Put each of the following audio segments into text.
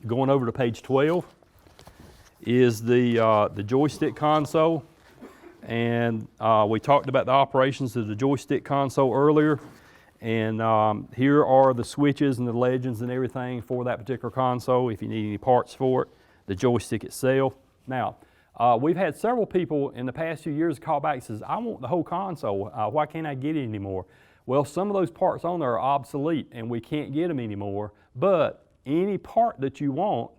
going over to page 12 is the joystick console. And we talked about the operations of the joystick console earlier. And here are the switches and the legends and everything for that particular console if you need any parts for it, the joystick itself. Now, we've had several people in the past few years call back and says, I want the whole console, why can't I get it anymore? Well, some of those parts on there are obsolete and we can't get them anymore, but any part that you want,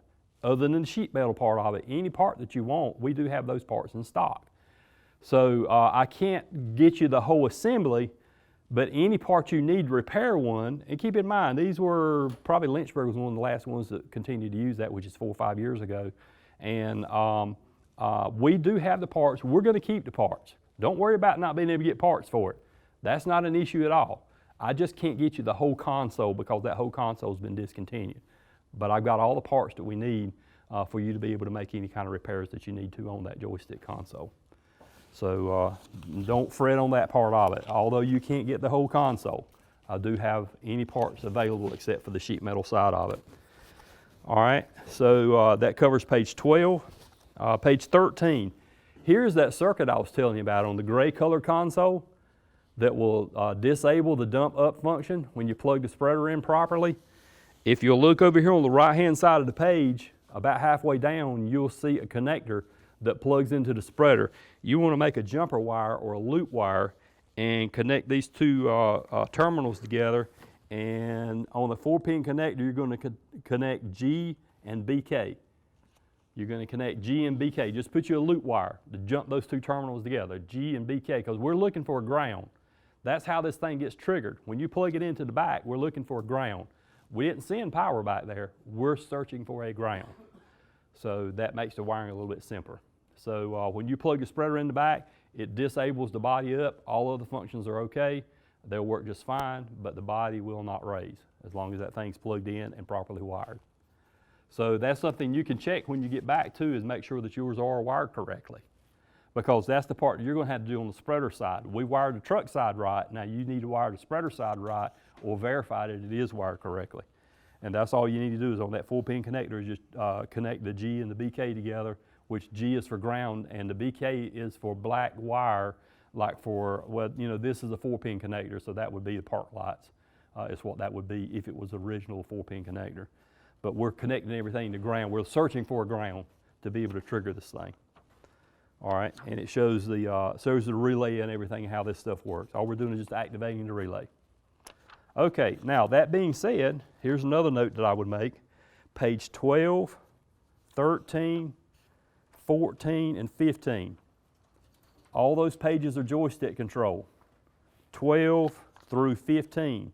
other than the sheet metal part of it, any part that you want, we do have those parts in stock. So I can't get you the whole assembly, but any part you need to repair one, and keep in mind, these were probably Lynchburg was one of the last ones that continued to use that, which is 4 or 5 years ago. And we do have the parts. We're going to keep the parts. Don't worry about not being able to get parts for it. That's not an issue at all. I just can't get you the whole console because that whole console has been discontinued. But I've got all the parts that we need for you to be able to make any kind of repairs that you need to on that joystick console. So don't fret on that part of it. Although you can't get the whole console, I do have any parts available except for the sheet metal side of it. All right, so that covers page 12. Page 13, here's that circuit I was telling you about on the gray colored console that will disable the dump up function when you plug the spreader in properly. If you'll look over here on the right hand side of the page, about halfway down, you'll see a connector that plugs into the spreader. You want to make a jumper wire or a loop wire and connect these two terminals together. And on the 4-pin connector, you're going to connect G and BK. You're going to connect G and BK. Just put you a loop wire to jump those two terminals together, G and BK, because we're looking for a ground. That's how this thing gets triggered. When you plug it into the back, we're looking for a ground. We didn't send power back there. We're searching for a ground. So that makes the wiring a little bit simpler. So when you plug the spreader in the back, it disables the body up. All other functions are okay. They'll work just fine, but the body will not raise as long as that thing's plugged in and properly wired. So that's something you can check when you get back to, is make sure that yours are wired correctly. Because that's the part that you're going to have to do on the spreader side. We wired the truck side right. Now you need to wire the spreader side right or verify that it is wired correctly. And that's all you need to do is on that 4-pin connector is just connect the G and the BK together, which G is for ground and the BK is for black wire, like for, well, you know, this is a 4-pin connector, so that would be the park lights. Is what that would be if it was the original 4-pin connector. But we're connecting everything to ground. We're searching for a ground to be able to trigger this thing. All right, and it shows the relay and everything, how this stuff works. All we're doing is just activating the relay. Okay, now that being said, here's another note that I would make. Page 12, 13, 14, and 15. All those pages are joystick control. 12 through 15,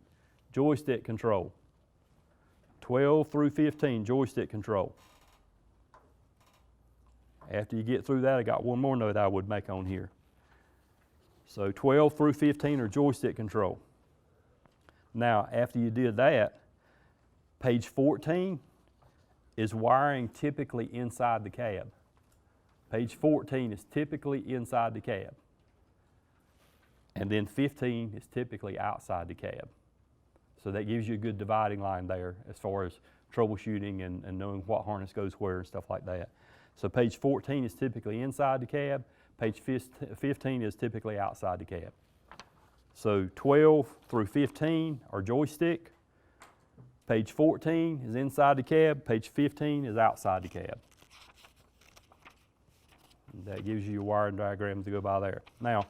joystick control. 12 through 15, joystick control. After you get through that, I got one more note I would make on here. So 12 through 15 are joystick control. Now, after you did that, page 14 is wiring typically inside the cab. Page 14 is typically inside the cab. And then 15 is typically outside the cab. So that gives you a good dividing line there as far as troubleshooting and knowing what harness goes where and stuff like that. So page 14 is typically inside the cab. Page 15 is typically outside the cab. So 12 through 15 are joystick. Page 14 is inside the cab. Page 15 is outside the cab. That gives you your wiring diagram to go by there. Now,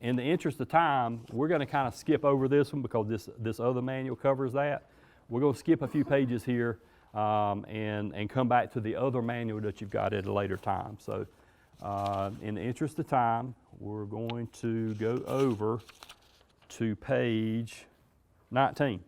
in the interest of time, we're going to kind of skip over this one because this other manual covers that. We're going to skip a few pages here and come back to the other manual that you've got at a later time. So in the interest of time, we're going to go over to page 19.